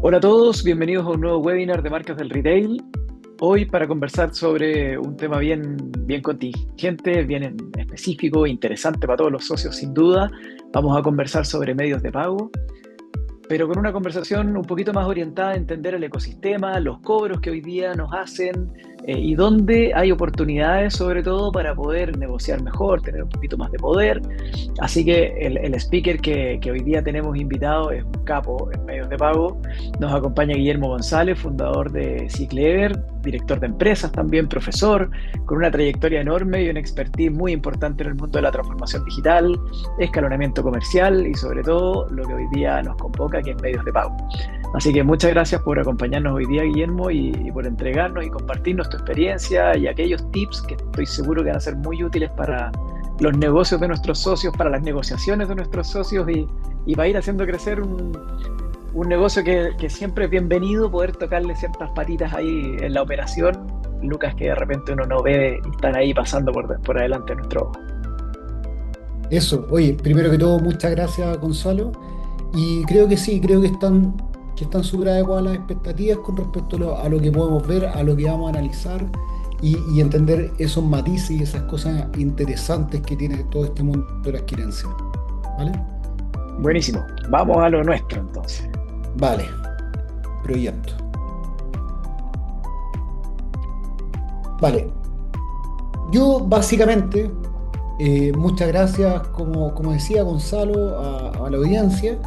Hola a todos, bienvenidos a un nuevo webinar de marcas del retail. Hoy para conversar sobre un tema bien contingente, bien específico, interesante para todos los socios sin duda. Vamos a conversar sobre medios de pago, pero con una conversación un poquito más orientada a entender el ecosistema, los cobros que hoy día nos hacen y dónde hay oportunidades sobre todo para poder negociar mejor, tener un poquito más de poder. Así que el speaker que hoy día tenemos invitado es un capo en medios de pago. Nos acompaña Guillermo González, fundador de Ciclever, director de empresas también, profesor, con una trayectoria enorme y una expertise muy importante en el mundo de la transformación digital, escalonamiento comercial y sobre todo lo que hoy día nos convoca, que es medios de pago. Así que muchas gracias por acompañarnos hoy día, Guillermo, y por entregarnos y compartirnos tu experiencia y aquellos tips que estoy seguro que van a ser muy útiles para los negocios de nuestros socios, para las negociaciones de nuestros socios y para ir haciendo crecer un negocio que siempre es bienvenido poder tocarle ciertas patitas ahí en la operación, Lucas, que de repente uno no ve y están ahí pasando por adelante de nuestro ojo. Eso, oye, primero que todo, muchas gracias, Gonzalo. Y creo que sí, creo que están súper adecuadas las expectativas con respecto a lo que podemos ver, a lo que vamos a analizar y entender esos matices y esas cosas interesantes que tiene todo este mundo de la adquirencia. ¿Vale? Buenísimo, vamos a lo nuestro entonces. Vale, proyecto. Vale, yo básicamente, muchas gracias, como decía Gonzalo, a la audiencia.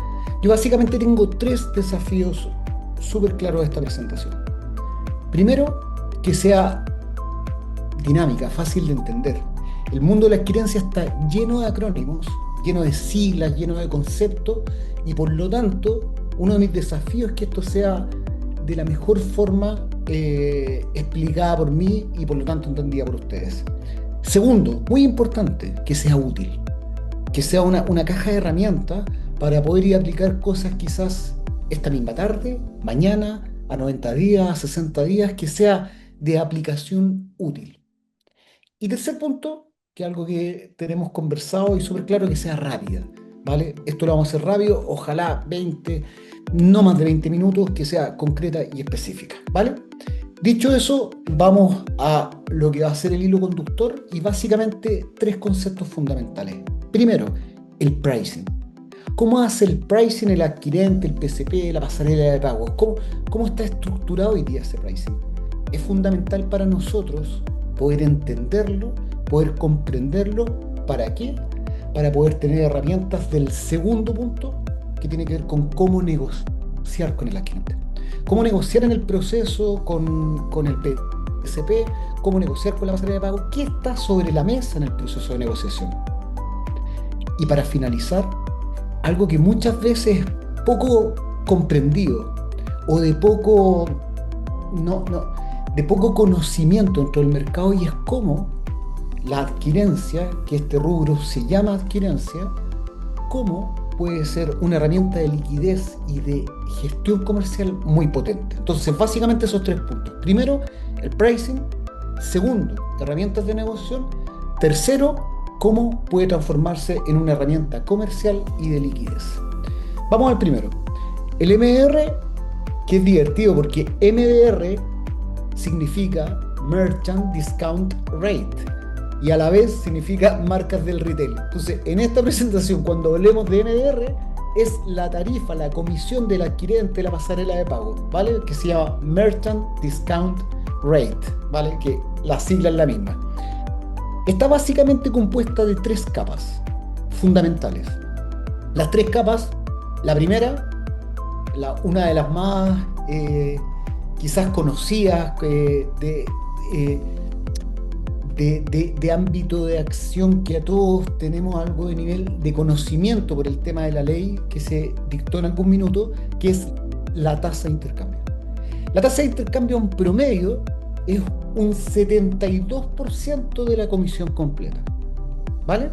Yo básicamente tengo tres desafíos súper claros de esta presentación. Primero, que sea dinámica, fácil de entender. El mundo de la adquirencia está lleno de acrónimos, lleno de siglas, lleno de conceptos, y por lo tanto, uno de mis desafíos es que esto sea de la mejor forma explicada por mí y por lo tanto entendida por ustedes. Segundo, muy importante, que sea útil, que sea una caja de herramientas para poder ir a aplicar cosas quizás esta misma tarde, mañana, a 90 días, a 60 días, que sea de aplicación útil. Y tercer punto, que es algo que tenemos conversado y súper claro, que sea rápida, ¿vale? Esto lo vamos a hacer rápido, ojalá 20, no más de 20 minutos, que sea concreta y específica, ¿vale? Dicho eso, vamos a lo que va a ser el hilo conductor y básicamente tres conceptos fundamentales. Primero, el pricing. ¿Cómo hace el pricing el adquirente, el PCP, la pasarela de pagos? ¿Cómo está estructurado hoy día ese pricing? Es fundamental para nosotros poder entenderlo, poder comprenderlo. ¿Para qué? Para poder tener herramientas del segundo punto, que tiene que ver con cómo negociar con el adquirente. Cómo negociar en el proceso con el PCP, cómo negociar con la pasarela de pago, qué está sobre la mesa en el proceso de negociación. Y para finalizar, algo que muchas veces es poco comprendido o de poco conocimiento dentro del mercado, y es cómo la adquirencia, que este rubro se llama adquirencia, cómo puede ser una herramienta de liquidez y de gestión comercial muy potente. Entonces, básicamente esos tres puntos. Primero, el pricing. Segundo, herramientas de negociación. Tercero, cómo puede transformarse en una herramienta comercial y de liquidez. Vamos al primero. El MDR, que es divertido porque MDR significa Merchant Discount Rate y a la vez significa marcas del retail. Entonces, en esta presentación, cuando hablemos de MDR, es la tarifa, la comisión del adquirente, la pasarela de pago, ¿vale? Que se llama Merchant Discount Rate, ¿vale? Que la sigla es la misma. Está básicamente compuesta de tres capas fundamentales. Las tres capas, la primera, una de las más quizás conocidas de ámbito de acción, que a todos tenemos algo de nivel de conocimiento por el tema de la ley que se dictó en algún minuto, que es la tasa de intercambio. La tasa de intercambio en promedio es un 72% de la comisión completa, ¿vale?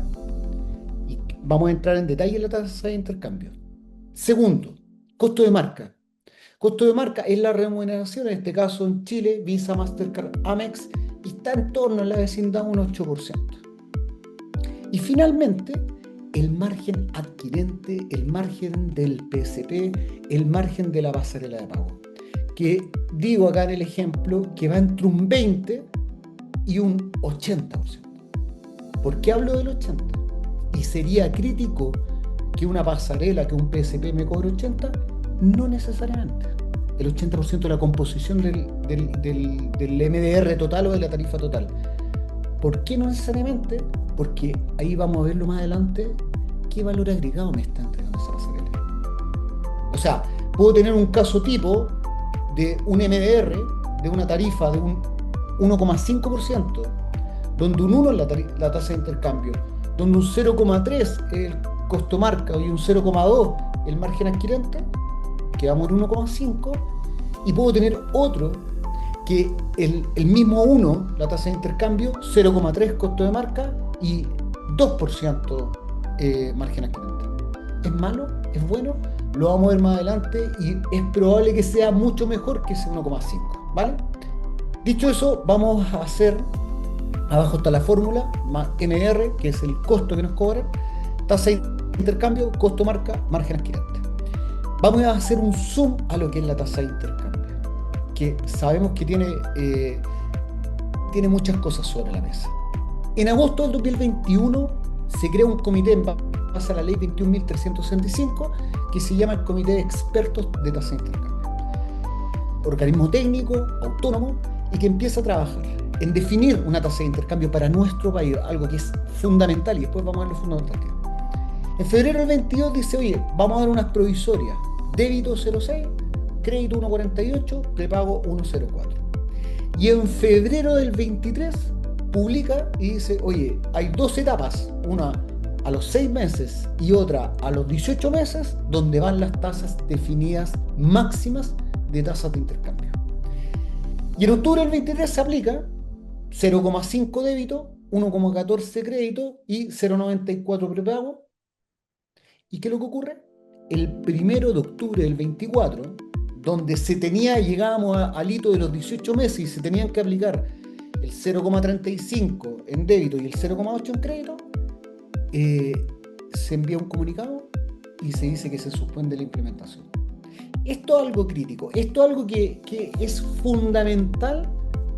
Y vamos a entrar en detalle en la tasa de intercambio. Segundo, costo de marca. Costo de marca es la remuneración, en este caso en Chile, Visa, Mastercard, Amex, y está en torno a la vecindad de un 8%. Y finalmente, el margen adquirente, el margen del PSP, el margen de la pasarela de pago. Que digo acá en el ejemplo que va entre un 20 y un 80%. ¿Por qué hablo del 80? ¿Y sería crítico que una pasarela, que un PSP me cobre 80? No necesariamente. El 80% de la composición del MDR total o de la tarifa total. ¿Por qué no necesariamente? Porque ahí vamos a verlo más adelante, qué valor agregado me está entregando esa pasarela. O sea, puedo tener un caso tipo de un MDR, de una tarifa de un 1,5%, donde un 1 es la tasa de intercambio, donde un 0,3 es el costo marca y un 0,2 el margen adquirente, quedamos en 1,5, y puedo tener otro que el mismo 1, la tasa de intercambio, 0,3 costo de marca y 2% margen adquirente. ¿Es malo? ¿Es bueno? Lo vamos a ver más adelante y es probable que sea mucho mejor que ese 1,5, ¿vale? Dicho eso, vamos a hacer, abajo está la fórmula, más MR, que es el costo que nos cobran, tasa de intercambio, costo marca, margen adquirente. Vamos a hacer un zoom a lo que es la tasa de intercambio, que sabemos que tiene muchas cosas sobre la mesa. En agosto del 2021 se crea un comité en base a la ley 21.365 que se llama el Comité de Expertos de Tasa de Intercambio. Organismo técnico, autónomo, y que empieza a trabajar en definir una tasa de intercambio para nuestro país, algo que es fundamental, y después vamos a ver lo fundamental que es. En febrero del 22 dice, oye, vamos a dar unas provisorias, débito 0,6, crédito 1,48, prepago 1,04. Y en febrero del 23 publica y dice, oye, hay dos etapas, una a los 6 meses y otra a los 18 meses, donde van las tasas definidas máximas de tasas de intercambio. Y en octubre del 23 se aplica 0,5 débito, 1,14 crédito y 0,94 prepago. ¿Y qué es lo que ocurre? El 1 de octubre del 24, donde llegábamos al hito de los 18 meses y se tenían que aplicar el 0,35 en débito y el 0,8 en crédito, se envía un comunicado y se dice que se suspende la implementación. Esto es algo crítico, esto es algo que es fundamental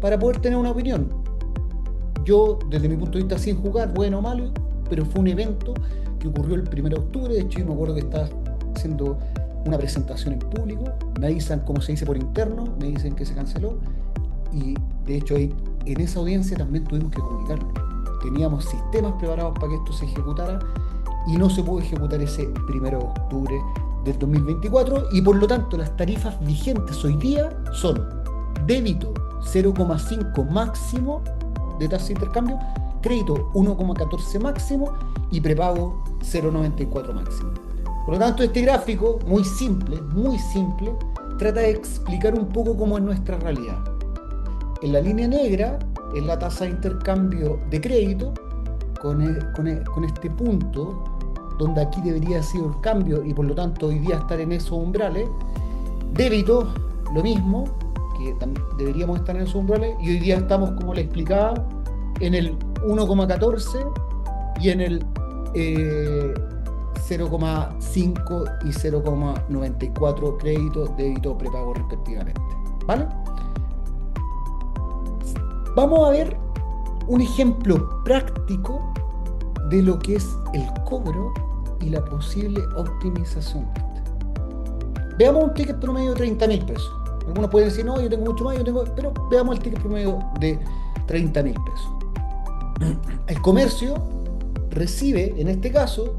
para poder tener una opinión. Yo, desde mi punto de vista, sin jugar, bueno o malo, pero fue un evento que ocurrió el 1 de octubre. De hecho, yo me acuerdo que estaba haciendo una presentación en público, me avisan, como se dice por interno, me dicen que se canceló, y de hecho ahí, en esa audiencia también tuvimos que comunicarlo. Teníamos sistemas preparados para que esto se ejecutara y no se pudo ejecutar ese 1 de octubre del 2024, y por lo tanto las tarifas vigentes hoy día son débito 0,5 máximo de tasa de intercambio, crédito 1,14 máximo y prepago 0,94 máximo. Por lo tanto, este gráfico, muy simple, trata de explicar un poco cómo es nuestra realidad. En la línea negra es la tasa de intercambio de crédito, con este punto, donde aquí debería ser el cambio y por lo tanto hoy día estar en esos umbrales. Débito, lo mismo, que deberíamos estar en esos umbrales, y hoy día estamos, como les explicaba, en el 1,14 y en el 0,5 y 0,94 crédito, débito, prepago respectivamente. ¿Vale? Vamos a ver un ejemplo práctico de lo que es el cobro y la posible optimización. Veamos un ticket promedio de 30.000 pesos. Algunos pueden decir, no, yo tengo mucho más, pero veamos el ticket promedio de 30.000 pesos. El comercio recibe, en este caso,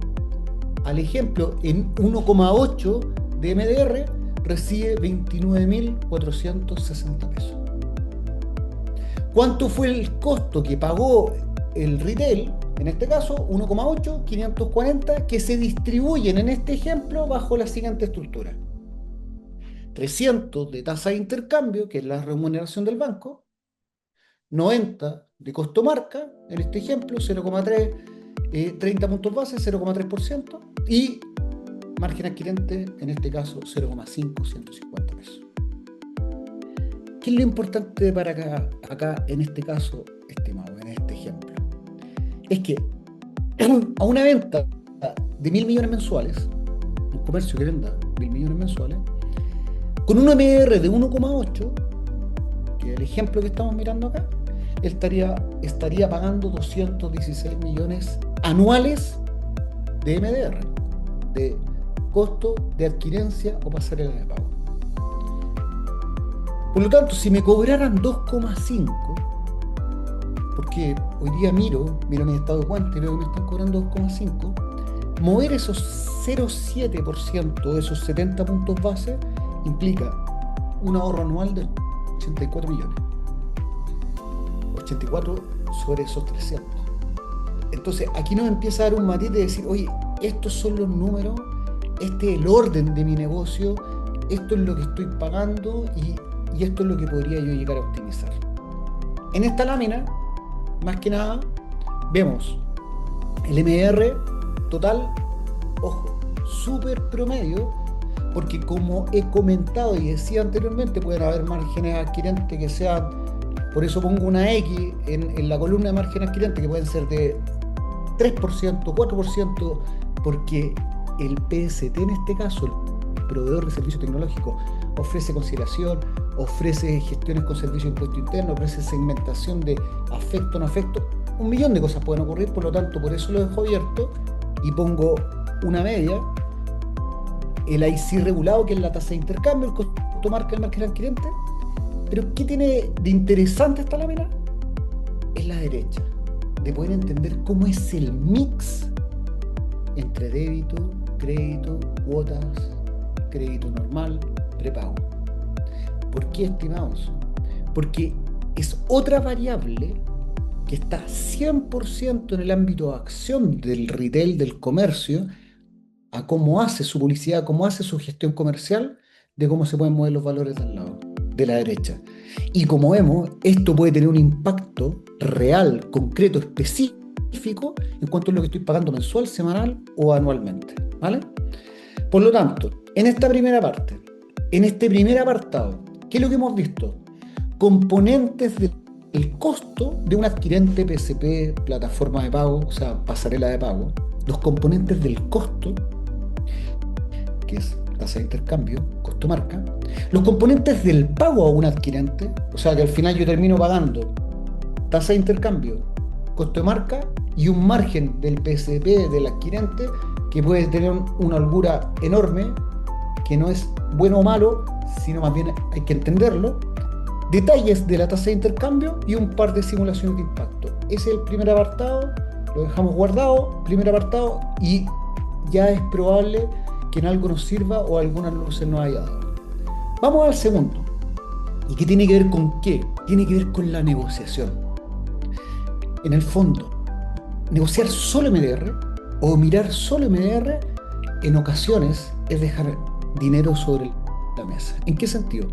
al ejemplo, en 1,8 de MDR, recibe 29.460 pesos. ¿Cuánto fue el costo que pagó el retail? En este caso, 1,8, 540, que se distribuyen en este ejemplo bajo la siguiente estructura. 300 de tasa de intercambio, que es la remuneración del banco, 90 de costo marca, en este ejemplo, 0,3, 30 puntos base, 0,3%, y margen adquirente, en este caso, 0,5, 150 pesos. ¿Qué es lo importante para acá en este caso, estimado, en este ejemplo? Es que a una venta de 1.000 millones mensuales, un comercio que venda 1.000 millones mensuales, con un MR de 1,8, que es el ejemplo que estamos mirando acá, él estaría pagando 216 millones anuales de MDR, de costo de adquirencia o pasarela de pago. Por lo tanto, si me cobraran 2,5, porque hoy día miro mi estado de cuenta y veo que me están cobrando 2,5, mover esos 0,7% de esos 70 puntos base implica un ahorro anual de 84 millones. 84 sobre esos 300. Entonces, aquí nos empieza a dar un matiz de decir, oye, estos son los números, este es el orden de mi negocio, esto es lo que estoy pagando y esto es lo que podría yo llegar a optimizar. En esta lámina, más que nada, vemos el MR total, ojo, súper promedio, porque como he comentado y decía anteriormente, pueden haber márgenes adquirentes que sean, por eso pongo una X en la columna de margen adquirente, que pueden ser de 3%, 4%, porque el PST en este caso, el proveedor de servicio tecnológico, ofrece conciliación, ofrece gestiones con servicio de impuesto interno, ofrece segmentación de afecto, no afecto, un millón de cosas pueden ocurrir, por lo tanto, por eso lo dejo abierto y pongo una media, el IC regulado, que es la tasa de intercambio, el costo marca del margen adquirente. Pero ¿qué tiene de interesante esta lámina? Es la derecha, de poder entender cómo es el mix entre débito, crédito, cuotas, crédito normal, prepago. ¿Por qué, estimados? Porque es otra variable que está 100% en el ámbito de acción del retail, del comercio, a cómo hace su publicidad, cómo hace su gestión comercial, de cómo se pueden mover los valores del lado, de la derecha. Y como vemos, esto puede tener un impacto real, concreto, específico en cuanto a lo que estoy pagando mensual, semanal o anualmente, ¿vale? Por lo tanto, en esta primera parte, en este primer apartado, ¿qué es lo que hemos visto? Componentes del costo de un adquirente PSP, plataforma de pago, o sea, pasarela de pago, los componentes del costo, que es tasa de intercambio, costo marca, los componentes del pago a un adquirente, o sea que al final yo termino pagando tasa de intercambio, costo de marca y un margen del PSP del adquirente que puede tener una holgura enorme, que no es bueno o malo, sino más bien hay que entenderlo, detalles de la tasa de intercambio y un par de simulaciones de impacto. Ese es el primer apartado, lo dejamos guardado, primer apartado, y ya es probable que en algo nos sirva o algunas luces nos haya dado. Vamos al segundo. ¿Y qué tiene que ver con qué? Tiene que ver con la negociación. En el fondo, negociar solo MDR o mirar solo MDR en ocasiones es dejar dinero sobre la mesa. ¿En qué sentido?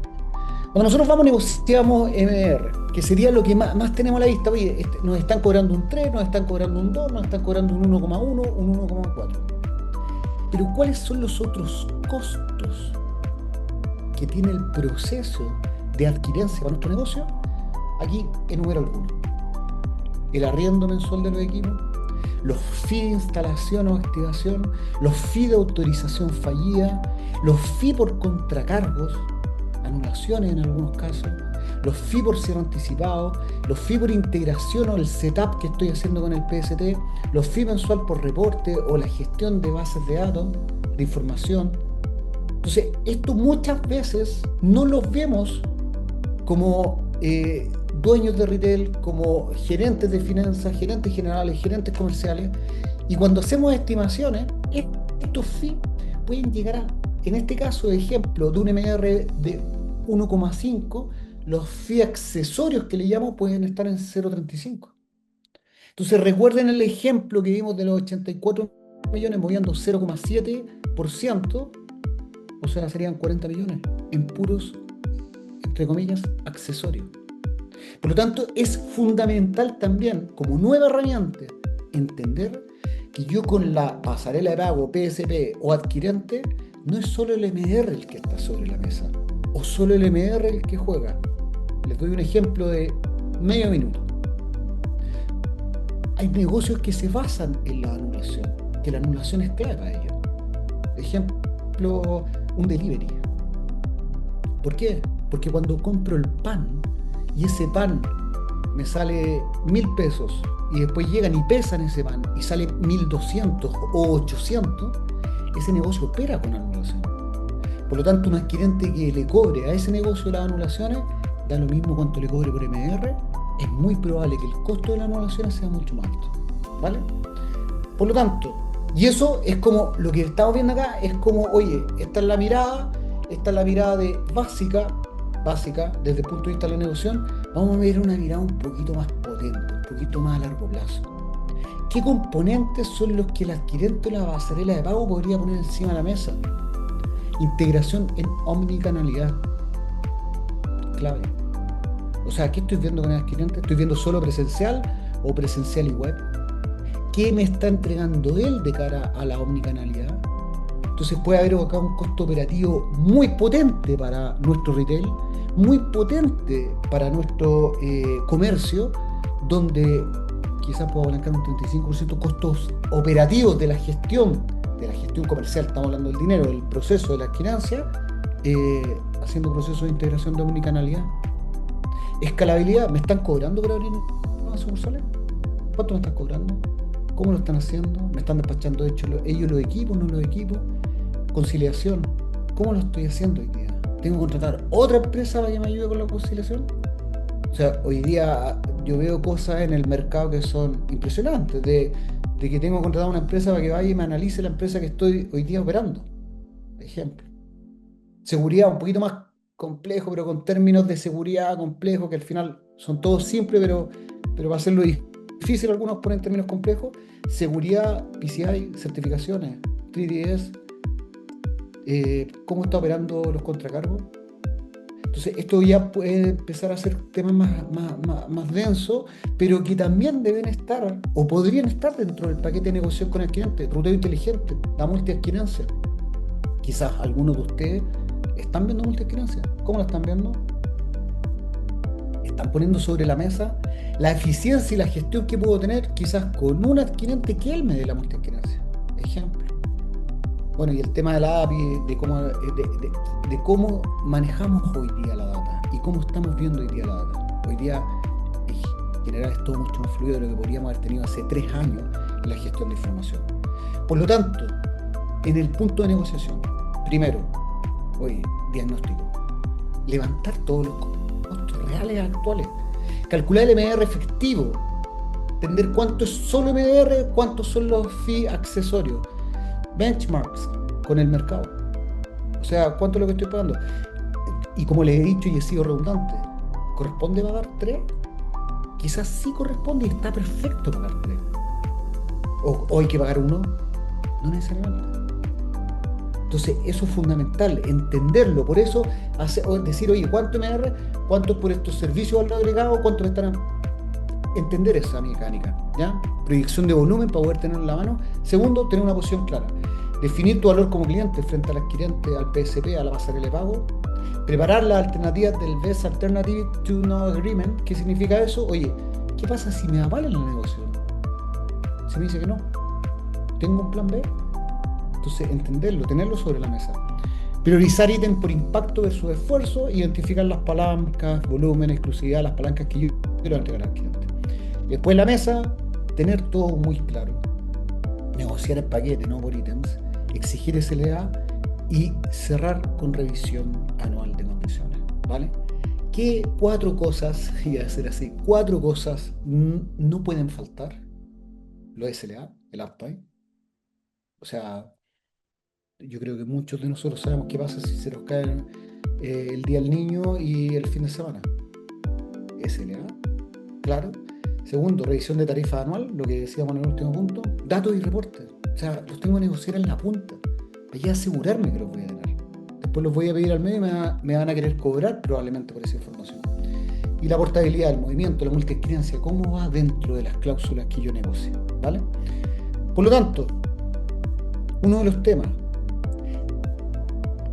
Cuando nosotros vamos negociamos MDR, que sería lo que más tenemos a la vista. Oye, nos están cobrando un 3, nos están cobrando un 2, nos están cobrando un 1,1, un 1,4. Pero ¿cuáles son los otros costos que tiene el proceso de adquirencia para nuestro negocio? Aquí enumero algunos. El arriendo mensual de los equipos, los fees de instalación o activación, los fees de autorización fallida, los fees por contracargos, anulaciones en algunos casos, los fees por cierre anticipado, los fees por integración o el setup que estoy haciendo con el PST, los fees mensual por reporte o la gestión de bases de datos, de información. Entonces, esto muchas veces no los vemos como dueños de retail, como gerentes de finanzas, gerentes generales, gerentes comerciales, y cuando hacemos estimaciones, estos fees pueden llegar a, en este caso, ejemplo, de un MR de 1,5, los fees accesorios que le llamo pueden estar en 0,35. Entonces recuerden el ejemplo que vimos de los 84 millones moviendo 0,7%, o sea, serían 40 millones en puros, entre comillas, accesorios. Por lo tanto, es fundamental también, como nueva herramienta, entender que yo con la pasarela de pago, PSP o adquirente, no es solo el MDR el que está sobre la mesa, o solo el MDR el que juega. Les doy un ejemplo de medio minuto. Hay negocios que se basan en la anulación. que la anulación es clave para ellos. Ejemplo, un delivery. ¿Por qué? Porque cuando compro el pan y ese pan me sale 1.000 pesos y después llegan y pesan ese pan y sale 1.200 o 800, ese negocio opera con anulación. Por lo tanto, un adquirente que le cobre a ese negocio las anulaciones, da lo mismo cuánto le cobre por MDR, es muy probable que el costo de las anulaciones sea mucho más alto. ¿Vale? Por lo tanto, y eso es como lo que estamos viendo acá, es como, oye, esta es la mirada de básica, desde el punto de vista de la negociación. Vamos a ver una mirada un poquito más potente, un poquito más a largo plazo. ¿Qué componentes son los que el adquirente o la pasarela de pago podría poner encima de la mesa? Integración en omnicanalidad. Clave. O sea, ¿qué estoy viendo con el adquirente? ¿Estoy viendo solo presencial o presencial y web? ¿Qué me está entregando él de cara a la omnicanalidad? Entonces puede haber acá un costo operativo muy potente para nuestro retail, muy potente para nuestro comercio, donde quizás puedo apalancar un 35% costos operativos de la gestión comercial. Estamos hablando del dinero, del proceso de la adquirancia, haciendo procesos de integración de omnicanalidad. Escalabilidad, ¿me están cobrando por abrir nuevas sucursales? ¿Cuánto me están cobrando? ¿Cómo lo están haciendo? ¿Me están despachando ellos los equipos, no los equipos? Conciliación, ¿cómo lo estoy haciendo hoy día? ¿Tengo que contratar otra empresa para que me ayude con la conciliación? O sea, hoy día yo veo cosas en el mercado que son impresionantes, de que tengo que contratar una empresa para que vaya y me analice la empresa que estoy hoy día operando. Ejemplo. Seguridad un poquito más complejo, pero con términos de seguridad complejos, que al final son todos simples, pero va a ser lo difícil, algunos ponen términos complejos. Seguridad, PCI, certificaciones, 3DS, cómo está operando los contracargos. Entonces, esto ya puede empezar a ser temas más densos, pero que también deben estar, o podrían estar dentro del paquete de negociación con el cliente. Ruteo inteligente, la multiadquirancia. Quizás algunos de ustedes están viendo multiadquirancia. ¿Cómo la están viendo? Están poniendo sobre la mesa la eficiencia y la gestión que puedo tener quizás con un adquirente que él me dé la multiadquirancia. Ejemplo. Bueno, y el tema de la API, de cómo manejamos hoy día la data y cómo estamos viendo hoy día la data. Hoy día, en general, es todo mucho más fluido de lo que podríamos haber tenido hace 3 años en la gestión de información. Por lo tanto, en el punto de negociación, primero, diagnóstico. Levantar todos los costos reales actuales. Calcular el MDR efectivo. Entender cuánto es solo MDR, cuántos son los fees accesorios. Benchmarks con el mercado. O sea, ¿cuánto es lo que estoy pagando? Y como les he dicho y he sido redundante, ¿corresponde pagar 3? Quizás sí corresponde y está perfecto pagar 3. ¿O hay que pagar 1? No necesariamente. Entonces, eso es fundamental, entenderlo. Por eso, decir, oye, ¿cuánto MR? ¿Cuánto es por estos servicios al agregado? ¿Cuánto me estarán? Entender esa mecánica, ¿ya? Proyección de volumen para poder tenerlo en la mano. Segundo, tener una posición clara. Definir tu valor como cliente frente al adquirente, al PSP, a la pasarela de pago. Preparar las alternativas del Best Alternative to No Agreement. ¿Qué significa eso? Oye, ¿qué pasa si me avalan la negociación? Si me dice que no, ¿tengo un plan B? Entonces, entenderlo, tenerlo sobre la mesa. Priorizar ítem por impacto versus esfuerzo. Identificar las palancas, volumen, exclusividad, las palancas que yo quiero entregar al cliente. Y después en la mesa, tener todo muy claro. Negociar el paquete, no por ítems. Exigir SLA y cerrar con revisión anual de condiciones. ¿Vale? ¿Qué 4 cosas, y a ser así, 4 cosas no pueden faltar? Lo SLA, el uptime. O sea, yo creo que muchos de nosotros sabemos qué pasa si se nos cae el día del niño y el fin de semana. SLA, claro. Segundo, revisión de tarifa anual, lo que decíamos en el último punto. Datos y reportes. O sea, los tengo que negociar en la punta. Para asegurarme que los voy a tener. Después los voy a pedir al medio y me van a querer cobrar probablemente por esa información. Y la portabilidad, el movimiento, la multiadquirancia, cómo va dentro de las cláusulas que yo negocio. ¿Vale? Por lo tanto, uno de los temas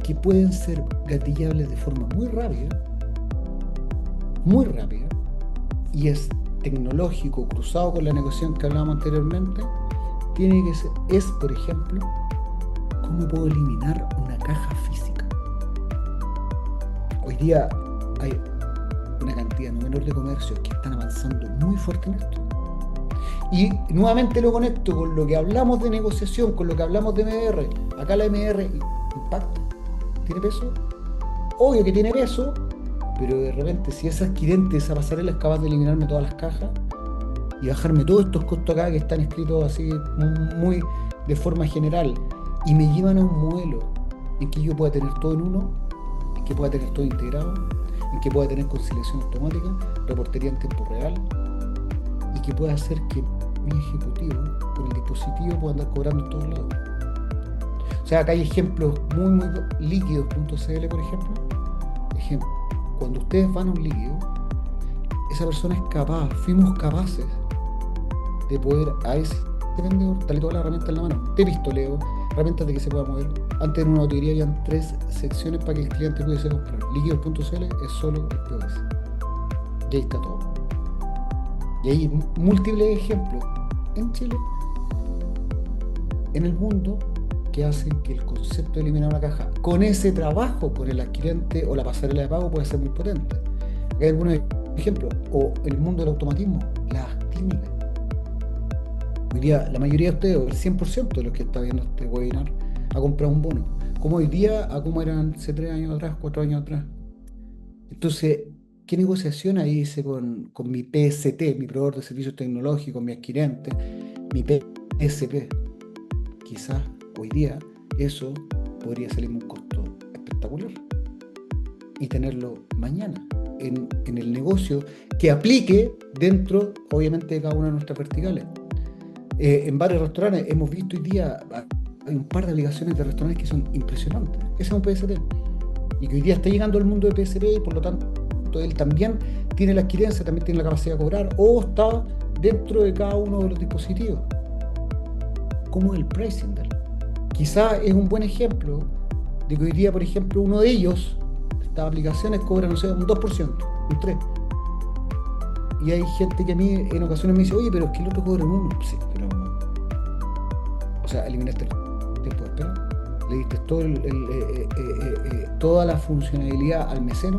que pueden ser gatillables de forma muy rápida, y es tecnológico cruzado con la negociación que hablábamos anteriormente, tiene que ser, es, por ejemplo, cómo puedo eliminar una caja física. Hoy día hay una cantidad no menor de comercios que están avanzando muy fuerte en esto. Y nuevamente lo conecto con lo que hablamos de negociación, con lo que hablamos de MDR. Acá la MDR impacta, tiene peso, obvio que tiene peso, pero de repente si ese adquirente, esa pasarela es capaz de eliminarme todas las cajas y bajarme todos estos costos acá que están escritos así muy de forma general y me llevan a un modelo en que yo pueda tener todo en uno, en que pueda tener todo integrado, en que pueda tener conciliación automática, reportería en tiempo real y que pueda hacer que mi ejecutivo con el dispositivo pueda andar cobrando en todos lados. O sea, acá hay ejemplos muy líquidos.cl, por ejemplo. Cuando ustedes van a un líquido, esa persona es capaz, fuimos capaces de poder a ese vendedor darle toda la herramienta en la mano, de pistoleo, herramientas de que se pueda mover. Antes en una botillería habían 3 secciones para que el cliente pudiese comprar. Líquidos.cl es solo el POS. Y ahí está todo. Y hay múltiples ejemplos en Chile, en el mundo, que hacen que el concepto de eliminar una caja con ese trabajo con el adquirente o la pasarela de pago puede ser muy potente. Hay algunos ejemplos, o el mundo del automatismo, las clínicas. Hoy día la mayoría de ustedes, o el 100% de los que está viendo este webinar, ha comprado un bono, como hoy día a como eran hace 3 años atrás, 4 años atrás. Entonces, ¿qué negociación ahí hice con mi PST, mi proveedor de servicios tecnológicos, mi adquirente, mi PSP? Quizás hoy día eso podría salirme un costo espectacular y tenerlo mañana en el negocio que aplique dentro, obviamente, de cada una de nuestras verticales. En varios restaurantes hemos visto hoy día, hay un par de aplicaciones de restaurantes que son impresionantes. Ese es un PSP y que hoy día está llegando al mundo de PSP y por lo tanto él también tiene la adquirencia, también tiene la capacidad de cobrar o está dentro de cada uno de los dispositivos. ¿Cómo es el pricing de él? Quizá es un buen ejemplo de que hoy día, por ejemplo, uno de ellos, estas aplicaciones cobra, no sé, un 2%, un 3%. Y hay gente que a mí en ocasiones me dice, oye, pero es que el otro cobra un 1%. Sí, pero... O sea, eliminaste el tiempo de espera, le diste toda la funcionalidad al mesero,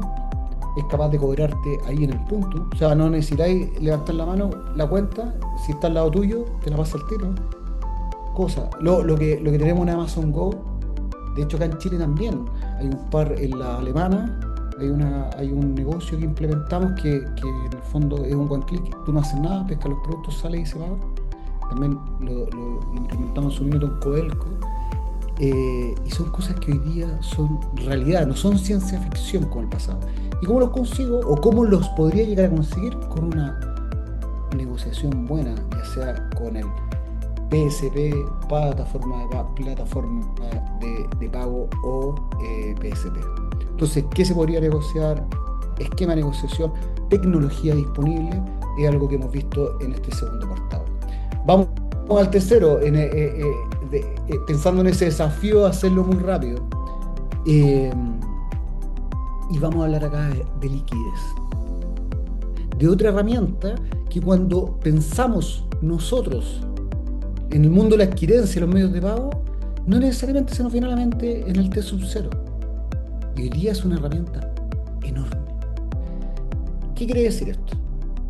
es capaz de cobrarte ahí en el punto. O sea, no necesitáis levantar la mano, la cuenta, si está al lado tuyo, te la pasa al tiro. Lo que tenemos en Amazon Go, de hecho acá en Chile también hay un par en la alemana, hay un negocio que implementamos que en el fondo es un one click, tú no haces nada, pescas los productos, sale y se va. También lo implementamos un minuto en Codelco, y son cosas que hoy día son realidad, no son ciencia ficción como el pasado. ¿Y cómo los consigo o cómo los podría llegar a conseguir? Con una negociación buena, ya sea con el PSP, plataforma de pago o PSP. Entonces, ¿qué se podría negociar? Esquema de negociación, tecnología disponible, es algo que hemos visto en este segundo apartado. Vamos al tercero, pensando en ese desafío de hacerlo muy rápido. Y vamos a hablar acá de liquidez. De otra herramienta que cuando pensamos nosotros en el mundo de la adquirencia y los medios de pago, no necesariamente se nos viene a la mente en el T-Sub-0. Y hoy día es una herramienta enorme. ¿Qué quiere decir esto?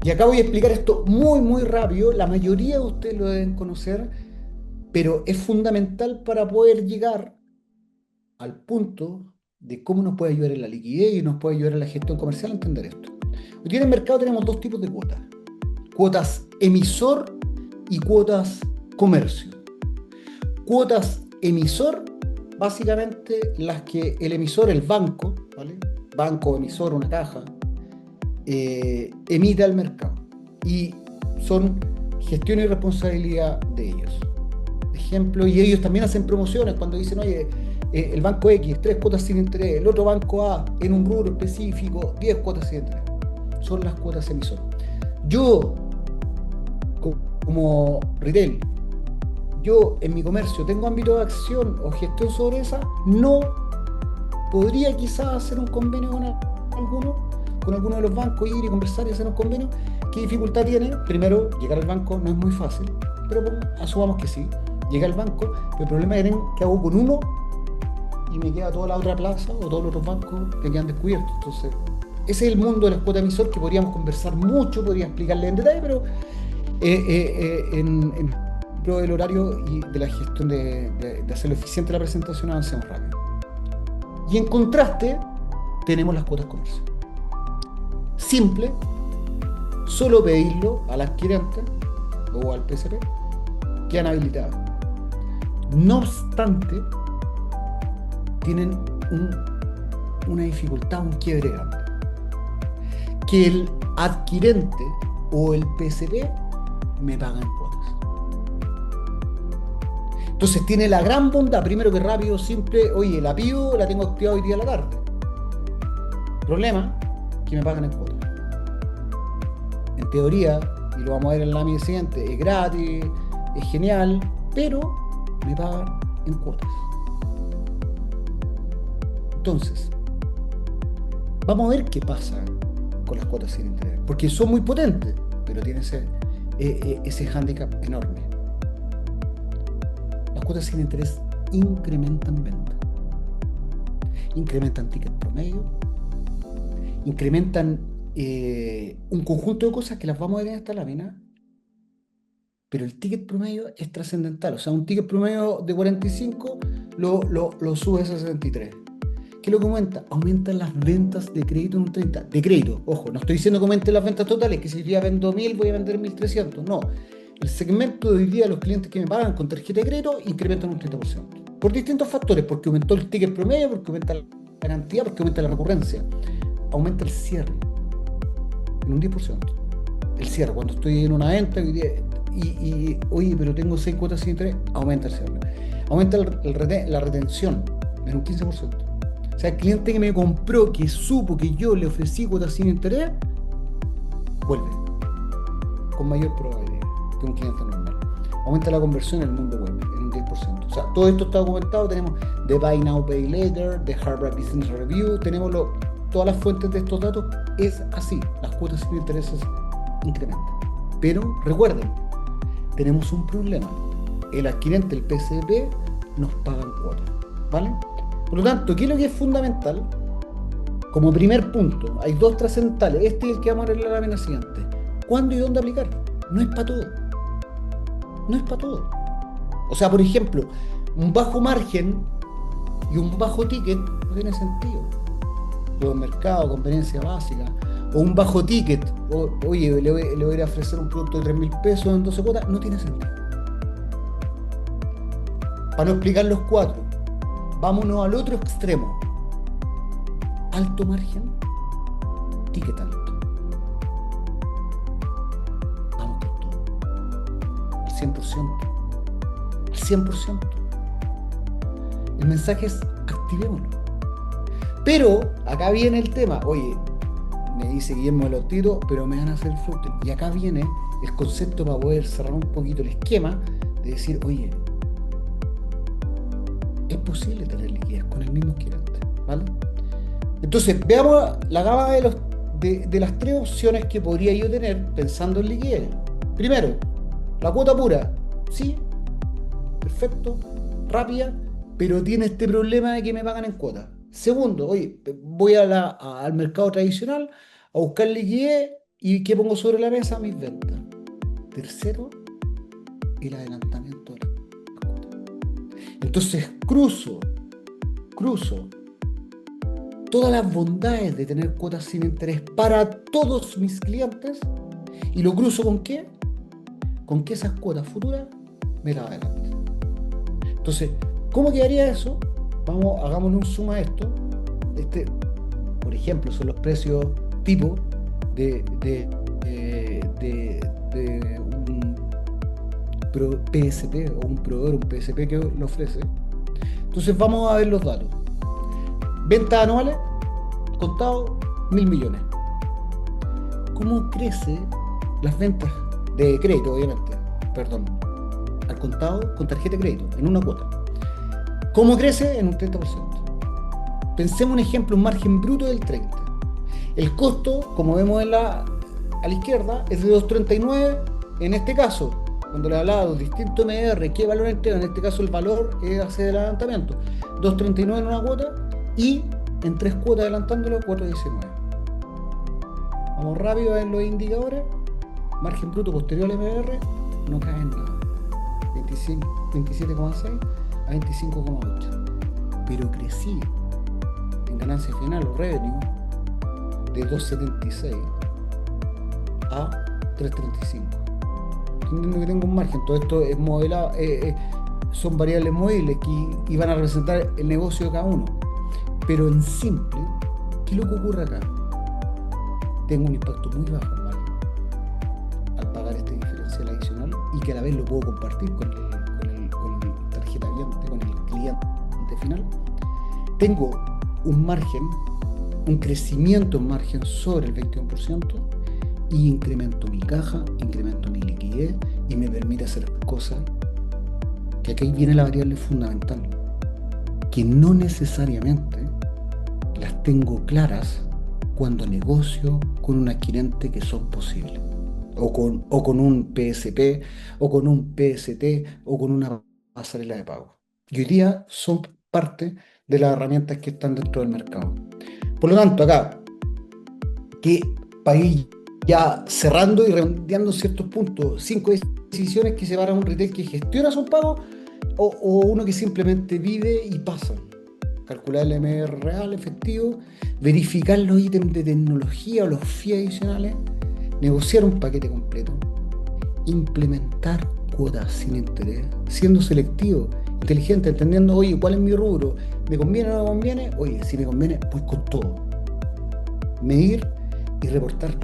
Y acá voy a explicar esto muy rápido. La mayoría de ustedes lo deben conocer, pero es fundamental para poder llegar al punto de cómo nos puede ayudar en la liquidez y nos puede ayudar en la gestión comercial a entender esto. Hoy día en el mercado tenemos 2 tipos de cuotas. Cuotas emisor y cuotas comercio. Cuotas emisor, básicamente las que el emisor, el banco, ¿vale? Banco emisor, una caja, emite al mercado. Y son gestión y responsabilidad de ellos. Ejemplo, y ellos también hacen promociones cuando dicen, oye, el banco X, 3 cuotas sin interés, el otro banco A, en un rubro específico, 10 cuotas sin interés. Son las cuotas emisor. Yo, como retail, yo en mi comercio tengo ámbito de acción o gestión sobre esa, no podría quizás hacer un convenio con alguno de los bancos, ir y conversar y hacer un convenio. ¿Qué dificultad tiene? Primero, llegar al banco no es muy fácil, pero asumamos que sí. Llegué al banco, pero el problema es que hago con uno y me queda toda la otra plaza o todos los otros bancos que quedan descubiertos. Entonces, ese es el mundo de la cuota emisor que podríamos conversar mucho, podría explicarle en detalle, pero en pro del horario y de la gestión de hacerlo eficiente la presentación, avancemos rápido. Y en contraste, tenemos las cuotas comercio. Simple, solo pedirlo al adquirente o al PSP, quedan habilitadas. No obstante, tienen una dificultad, un quiebre grande. Que el adquirente o el PSP me pagan cuotas. Entonces tiene la gran bondad, primero que rápido, simple, oye, la pido, la tengo activada hoy día a la tarde. Problema, que me pagan en cuotas. En teoría, y lo vamos a ver en la lámina siguiente, es gratis, es genial, pero me pagan en cuotas. Entonces, vamos a ver qué pasa con las cuotas sin interés, porque son muy potentes, pero tienen ese hándicap enorme. Las cuotas sin interés incrementan venta, incrementan ticket promedio, incrementan un conjunto de cosas que las vamos a ver en esta lámina, pero el ticket promedio es trascendental. O sea, un ticket promedio de 45 lo subes a 63. ¿Qué es lo que aumenta? Aumentan las ventas de crédito en un 30%. De crédito, ojo, no estoy diciendo que aumenten las ventas totales, que si hoy día vendo 1000 voy a vender 1300. No, el segmento de hoy día de los clientes que me pagan con tarjeta de crédito incrementan un 30%. Por distintos factores, porque aumentó el ticket promedio, porque aumenta la garantía, porque aumenta la recurrencia. Aumenta el cierre en un 10%. El cierre, cuando estoy en una venta y oye, pero tengo 6 cuotas sin interés, aumenta el cierre. Aumenta la retención en un 15%. O sea, el cliente que me compró, que supo que yo le ofrecí cuotas sin interés, vuelve con mayor probabilidad que un cliente normal. Aumenta la conversión en el mundo web en un 10%. O sea, todo esto está documentado. Tenemos de Buy Now, Pay Later, de Harvard Business Review, tenemos todas las fuentes de estos datos. Es así, las cuotas sin intereses incrementan. Pero recuerden, tenemos un problema. El adquirente, el PSP, nos pagan cuotas, ¿vale? Por lo tanto, ¿qué es lo que es fundamental? Como primer punto, hay dos trascendentales. Este es el que vamos a ver en la lámina siguiente. ¿Cuándo y dónde aplicar? No es para todo. No es para todo. O sea, por ejemplo, un bajo margen y un bajo ticket no tiene sentido. Los mercados, conveniencia básica, o un bajo ticket, oye, le voy a ofrecer un producto de 3.000 pesos en 12 cuotas, no tiene sentido. Para no explicar los cuatro, vámonos al otro extremo. Alto margen, ticket alto. Vamos con todo. Al 100%. Al 100%. El mensaje es activémoslo. Pero acá viene el tema. Oye, me dice Guillermo de los Tiros, pero me van a hacer fruto. Y acá viene el concepto para poder cerrar un poquito el esquema de decir, oye, es posible tener liquidez con el mismo adquirente, ¿vale? Entonces, veamos la gama de las tres opciones que podría yo tener pensando en liquidez. Primero, la cuota pura. Sí, perfecto, rápida, pero tiene este problema de que me pagan en cuotas. Segundo, oye, voy al mercado tradicional a buscar liquidez y ¿qué pongo sobre la mesa? Mis ventas. Tercero, el adelantamiento de las cuotas. Entonces cruzo todas las bondades de tener cuotas sin interés para todos mis clientes y lo cruzo ¿con qué? Con que esas cuotas futuras me las adelanten. Entonces, ¿cómo quedaría eso? Hagámosle un zoom a esto. Por ejemplo, son los precios tipo de un PSP o un proveedor, un PSP que lo ofrece. Entonces vamos a ver los datos. Ventas anuales, contado, 1.000 millones. ¿Cómo crecen las ventas de crédito, obviamente? Perdón, al contado con tarjeta de crédito, en una cuota. ¿Cómo crece? En un 30%. Pensemos un ejemplo, un margen bruto del 30%. El costo, como vemos a la izquierda, es de 2.39, en este caso, cuando le hablaba de los distintos MR, qué valor entrega, en este caso el valor es hacer el adelantamiento. 2.39 en una cuota y en 3 cuotas adelantándolo 4.19. Vamos rápido a ver los indicadores. Margen bruto posterior al MR no cae en nada. 27,6 a 25,8. Pero crecí en ganancia final o revenue de 2.76 a 3.35. Entendiendo que tengo un margen, todo esto es modelado, son variables móviles que van a representar el negocio de cada uno. Pero en simple, ¿qué es lo que ocurre acá? Tengo un impacto muy bajo en margen al pagar este diferencial adicional y que a la vez lo puedo compartir con el tarjeta cliente, con el cliente final. Tengo un margen, un crecimiento en margen sobre el 21% y incremento mi caja, incremento mi liquidez y me permite hacer cosas que aquí viene la variable fundamental, que no necesariamente las tengo claras cuando negocio con un adquirente que son posibles, o con un PSP, o con un PST, o con una pasarela de pago. Y hoy día son parte de las herramientas que están dentro del mercado. Por lo tanto, acá, que para ir ya cerrando y redondeando ciertos puntos, 5 decisiones que separan un retail que gestiona sus pagos o uno que simplemente vive y pasa. Calcular el MR real, efectivo, verificar los ítems de tecnología o los fees adicionales, negociar un paquete completo, implementar cuotas sin interés, siendo selectivo, inteligente, entendiendo, oye, ¿cuál es mi rubro? ¿Me conviene o no me conviene? Oye, si me conviene, pues con todo. Medir y reportar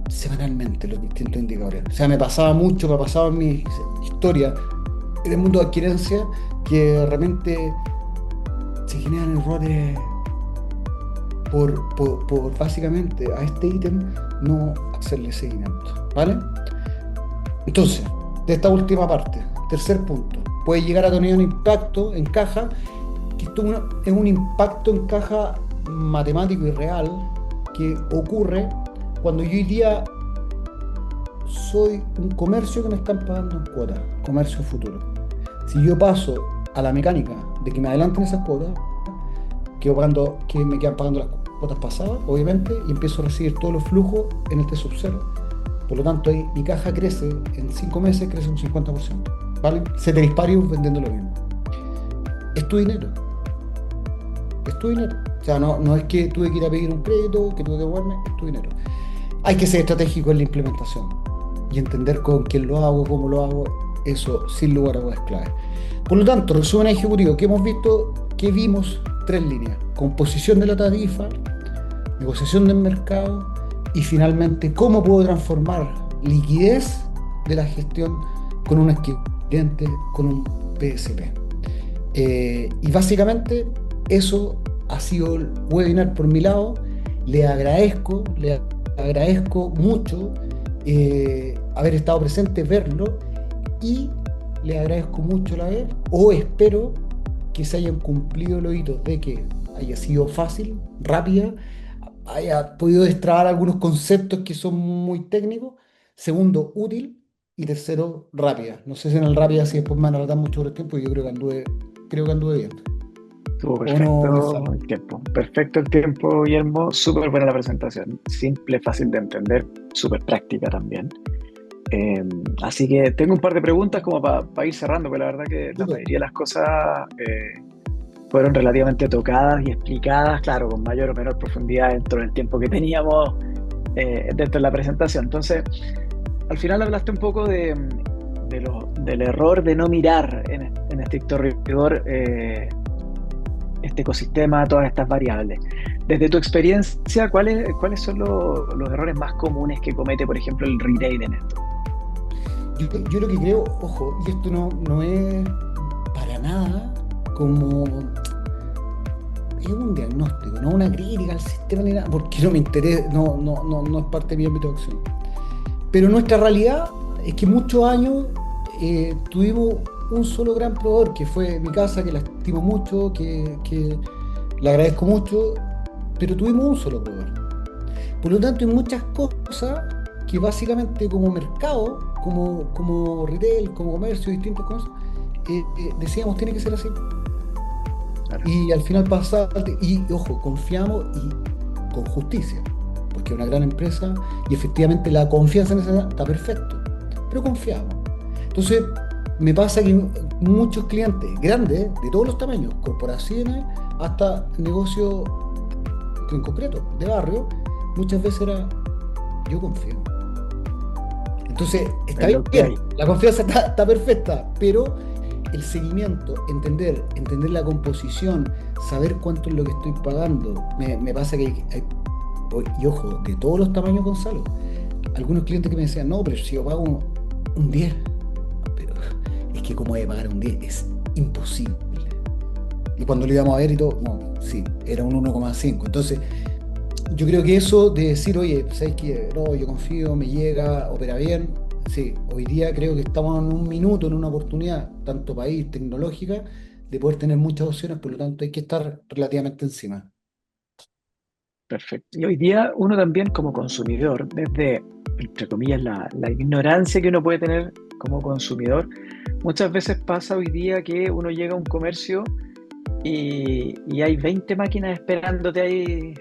semanalmente los distintos indicadores. O sea, me pasaba en mi historia en el mundo de adquirencia que realmente se generan errores por básicamente a este ítem no hacerle seguimiento, ¿vale? Entonces, de esta última parte, tercer punto, puede llegar a tener un impacto en caja, que esto es un impacto en caja matemático y real que ocurre cuando yo hoy día soy un comercio que me están pagando en cuotas, comercio futuro. Si yo paso a la mecánica de que me adelanten esas cuotas, que me quedan pagando las cuotas pasadas, obviamente, y empiezo a recibir todos los flujos en este sub-cero. Por lo tanto, ahí mi caja crece, en 5 meses crece un 50%, ¿vale? Ceteris paribus vendiendo lo mismo. Es tu dinero. Es tu dinero. O sea, no es que tuve que ir a pedir un crédito, que tuve que moverme, es tu dinero. Hay que ser estratégico en la implementación y entender con quién lo hago, cómo lo hago, eso sin lugar a dudas es clave. Por lo tanto, resumen ejecutivo, que hemos visto, que vimos 3 líneas: composición de la tarifa, negociación del mercado y finalmente cómo puedo transformar liquidez de la gestión con un adquirente, con un PSP. Y básicamente eso ha sido el webinar por mi lado. Le agradezco mucho haber estado presente, verlo, y le agradezco mucho la vez, o espero que se hayan cumplido los hitos de que haya sido fácil, rápida, haya podido destrabar algunos conceptos que son muy técnicos. Segundo, útil. Y tercero, rápida. No sé si en el rápida si después me van a tardar mucho por el tiempo, yo creo que anduve bien. Estuvo ¿O no, perfecto Gonzalo? el tiempo. Perfecto el tiempo, Guillermo. Súper buena la presentación. Simple, fácil de entender, súper práctica también. Así que tengo un par de preguntas como para ir cerrando, pero la verdad que la Súper. mayoría de las cosas fueron relativamente tocadas y explicadas, claro, con mayor o menor profundidad dentro del tiempo que teníamos dentro de la presentación. Entonces, al final hablaste un poco del error de no mirar en estricto rigor este ecosistema, todas estas variables. Desde tu experiencia, ¿cuáles son los errores más comunes que comete, por ejemplo, el retail en esto? Yo lo que creo, ojo, y esto no es para nada como es un diagnóstico, no una crítica al sistema ni nada, porque no me interesa, no es parte de mi ámbito de acción. Pero nuestra realidad es que muchos años tuvimos un solo gran proveedor, que fue mi casa, que la estimo mucho, que le agradezco mucho, pero tuvimos un solo proveedor. Por lo tanto, hay muchas cosas que básicamente como mercado, como retail, como comercio, distintos comercios, decíamos, tiene que ser así. Claro. Y al final pasa, y ojo, confiamos y con justicia, porque es una gran empresa y efectivamente la confianza en esa está perfecto, pero confiamos. Entonces, me pasa que muchos clientes grandes, de todos los tamaños, corporaciones, hasta negocios en concreto, de barrio, muchas veces era, yo confío. Entonces, está Es lo que hay. bien, la confianza está perfecta, pero el seguimiento, entender la composición, saber cuánto es lo que estoy pagando, me pasa que y ojo, de todos los tamaños, Gonzalo, algunos clientes que me decían, no, pero si yo pago un 10, pero es que cómo voy a pagar un 10 es imposible. Y cuando lo íbamos a ver y todo, no, sí, era un 1,5. Entonces, yo creo que eso de decir, oye, ¿sabes qué? No, yo confío, me llega, opera bien. Sí, hoy día creo que estamos en un minuto, en una oportunidad, tanto país, tecnológica, de poder tener muchas opciones, por lo tanto hay que estar relativamente encima. Perfecto. Y hoy día uno también como consumidor, desde, entre comillas, la ignorancia que uno puede tener como consumidor, muchas veces pasa hoy día que uno llega a un comercio y hay 20 máquinas esperándote ahí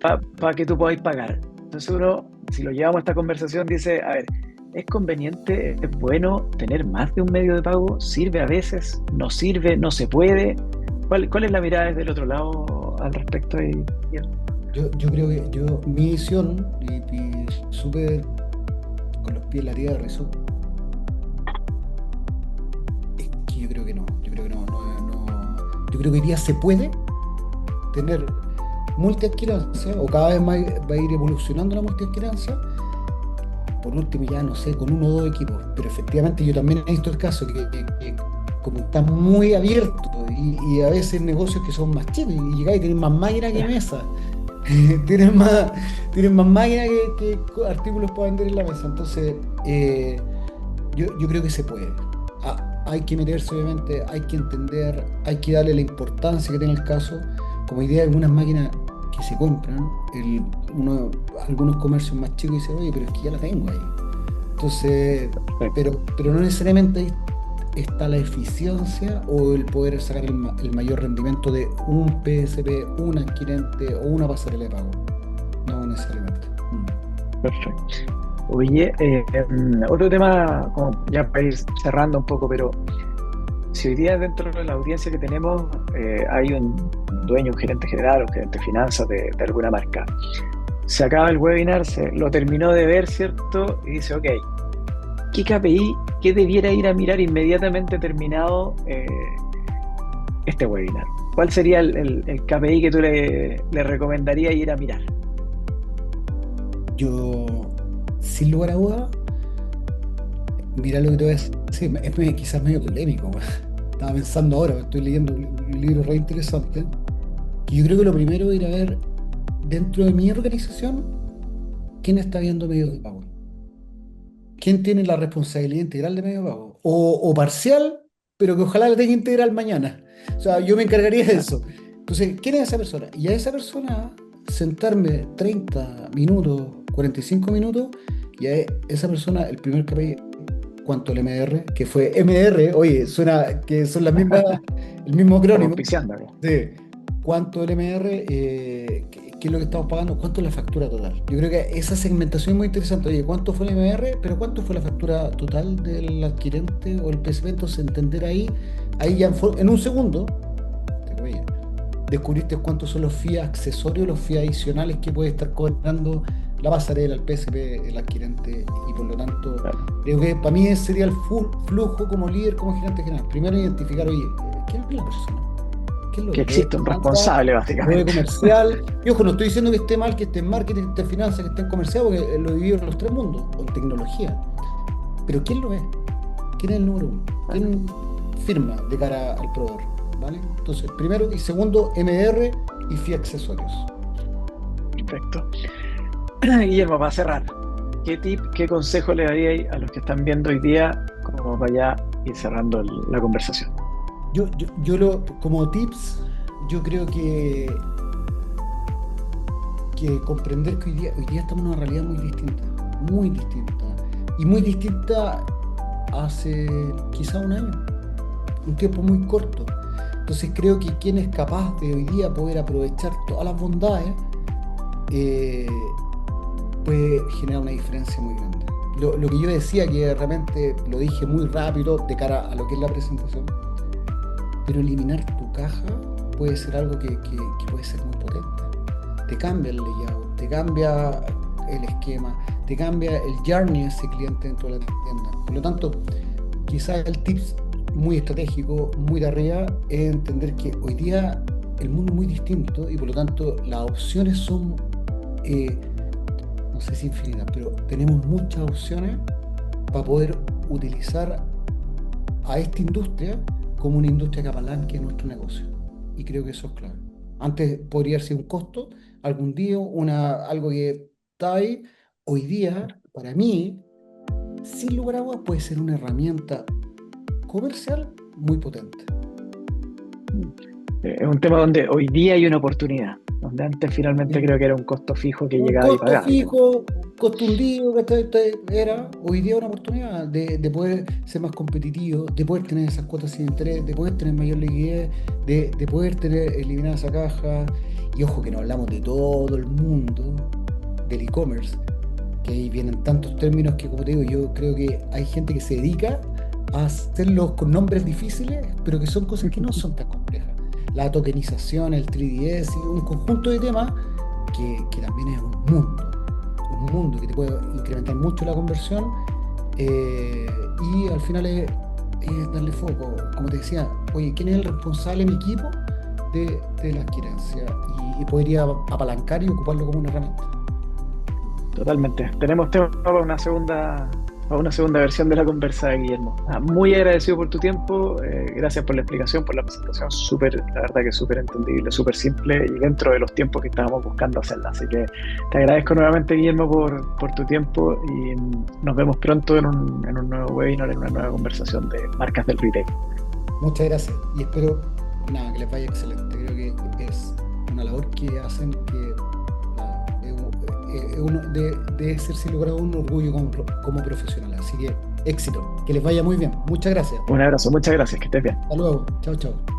para que tú podáis pagar. Entonces uno, si lo llevamos a esta conversación, dice, a ver, ¿es conveniente, es bueno tener más de un medio de pago? ¿Sirve a veces? ¿No sirve? ¿No se puede? ¿Cuál es la mirada desde el otro lado al respecto? Yo creo que mi visión, y súper con los pies en la tierra, eso, es que yo creo que no. Yo creo que yo creo que hoy día se puede tener multiadquirancia, o cada vez más va a ir evolucionando la multiadquirancia. Por último, ya no sé, con uno o dos equipos, pero efectivamente yo también he visto el caso que como está muy abierto y a veces negocios que son más chicos y llegáis y tienen más máquinas que mesa. tienen más máquinas que artículos para vender en la mesa. Entonces, yo creo que se puede. Hay que meterse, obviamente, hay que entender, hay que darle la importancia que tiene el caso. Como idea, algunas máquinas que se compran, algunos comercios más chicos dicen, oye, pero es que ya la tengo ahí. Entonces, pero no necesariamente ahí está la eficiencia o el poder sacar el mayor rendimiento de un PSP, un adquirente o una pasarela de pago. No necesariamente. Perfecto. Oye, otro tema, como ya para ir cerrando un poco, pero si hoy día dentro de la audiencia que tenemos hay un dueño, un gerente general, un gerente de finanzas de alguna marca, se acaba el webinar, se lo terminó de ver, ¿cierto? Y dice, ok, ¿qué KPI, qué debiera ir a mirar inmediatamente terminado este webinar? ¿Cuál sería el KPI que tú le recomendarías ir a mirar? Yo, sin lugar a dudas, mira lo que te voy a decir, es quizás medio polémico, güey. Estaba pensando ahora, estoy leyendo un libro re interesante, que yo creo que lo primero es ir a ver dentro de mi organización quién está viendo medios de pago. ¿Quién tiene la responsabilidad integral de medio de pago? O parcial, pero que ojalá la tenga integral mañana. O sea, yo me encargaría de eso. Entonces, ¿quién es esa persona? Y a esa persona sentarme 30 minutos, 45 minutos, y a esa persona, el primer KPI, ¿cuánto el MDR? Que fue MDR, oye, suena que son las mismas, el mismo Estamos acrónimo. auspiciando acá. Sí. ¿Cuánto el MDR? ¿Qué es lo que estamos pagando? ¿Cuánto es la factura total? Yo creo que esa segmentación es muy interesante. Oye, ¿cuánto fue el MDR? Pero ¿cuánto fue la factura total del adquirente o el PSP? Entonces, entender ahí ya en un segundo, oye, descubriste cuántos son los fees accesorios, los fees adicionales que puede estar cobrando la pasarela, el PSP, el adquirente, y por lo tanto, Claro. creo que para mí ese sería el flujo como líder, como gerente general. Primero identificar, oye, ¿quién es la persona? ¿Qué es lo Que que existe un responsable, lo de básicamente. comercial? Y ojo, no estoy diciendo que esté mal, que esté en marketing, que esté en finanzas, que esté en comercial, porque lo he vivido en los tres mundos, o en tecnología. Pero ¿quién lo es? ¿Quién es el número uno? ¿Quién firma de cara al proveedor? ¿Vale? Entonces, primero y segundo, MDR y fee accesorios. Perfecto. Guillermo, para cerrar, ¿qué tip, qué consejo le daríais a los que están viendo hoy día como para ya ir cerrando la conversación? Como tips, yo creo que comprender que hoy día estamos en una realidad muy distinta, muy distinta. y muy distinta hace quizá un año, un tiempo muy corto. Entonces creo que quien es capaz de hoy día poder aprovechar todas las bondades eh, puede generar una diferencia muy grande. Lo que yo decía, que realmente lo dije muy rápido de cara a lo que es la presentación, pero eliminar tu caja puede ser algo que puede ser muy potente. Te cambia el layout, te cambia el esquema, te cambia el journey de ese cliente dentro de la tienda. Por lo tanto, quizás el tips muy estratégico, muy de arriba, es entender que hoy día el mundo es muy distinto y por lo tanto las opciones son, eh, no sé si infinitas, pero tenemos muchas opciones para poder utilizar a esta industria como una industria que apalanque nuestro negocio. Y creo que eso es clave. Antes podría ser un costo, algún día, algo que está ahí. Hoy día, para mí, sin lugar a dudas, puede ser una herramienta comercial muy potente. Es un tema donde hoy día hay una oportunidad, donde antes finalmente Sí. creo que era un costo fijo que Un llegaba y costo pagaba. fijo, un costo hundido, que era hoy día una oportunidad de poder ser más competitivo, de poder tener esas cuotas sin interés, de poder tener mayor liquidez, de poder tener eliminada esa caja. Y ojo que no hablamos de todo el mundo del e-commerce, que ahí vienen tantos términos que, como te digo, yo creo que hay gente que se dedica a hacerlos con nombres difíciles, pero que son cosas que no son tan complejas. La tokenización, el 3DS, un conjunto de temas que también es un mundo que te puede incrementar mucho la conversión, y al final es darle foco, como te decía, oye, ¿quién es el responsable en mi equipo de la adquirencia? Y podría apalancar y ocuparlo como una herramienta. Totalmente. Tenemos tema para una segunda versión de la conversa, Guillermo. Muy agradecido por tu tiempo, gracias por la explicación, por la presentación, súper, la verdad que súper entendible, súper simple y dentro de los tiempos que estábamos buscando hacerla. Así que te agradezco nuevamente, Guillermo, por tu tiempo y nos vemos pronto en un nuevo webinar, en una nueva conversación de marcas del retail. Muchas gracias y espero nada, que les vaya excelente. Creo que es una labor que hacen que nada, debe ser sin lugar a un orgullo como profesional. Así que éxito, que les vaya muy bien. Muchas gracias. Un abrazo, muchas gracias, que estés bien. Hasta luego. Chao, chao.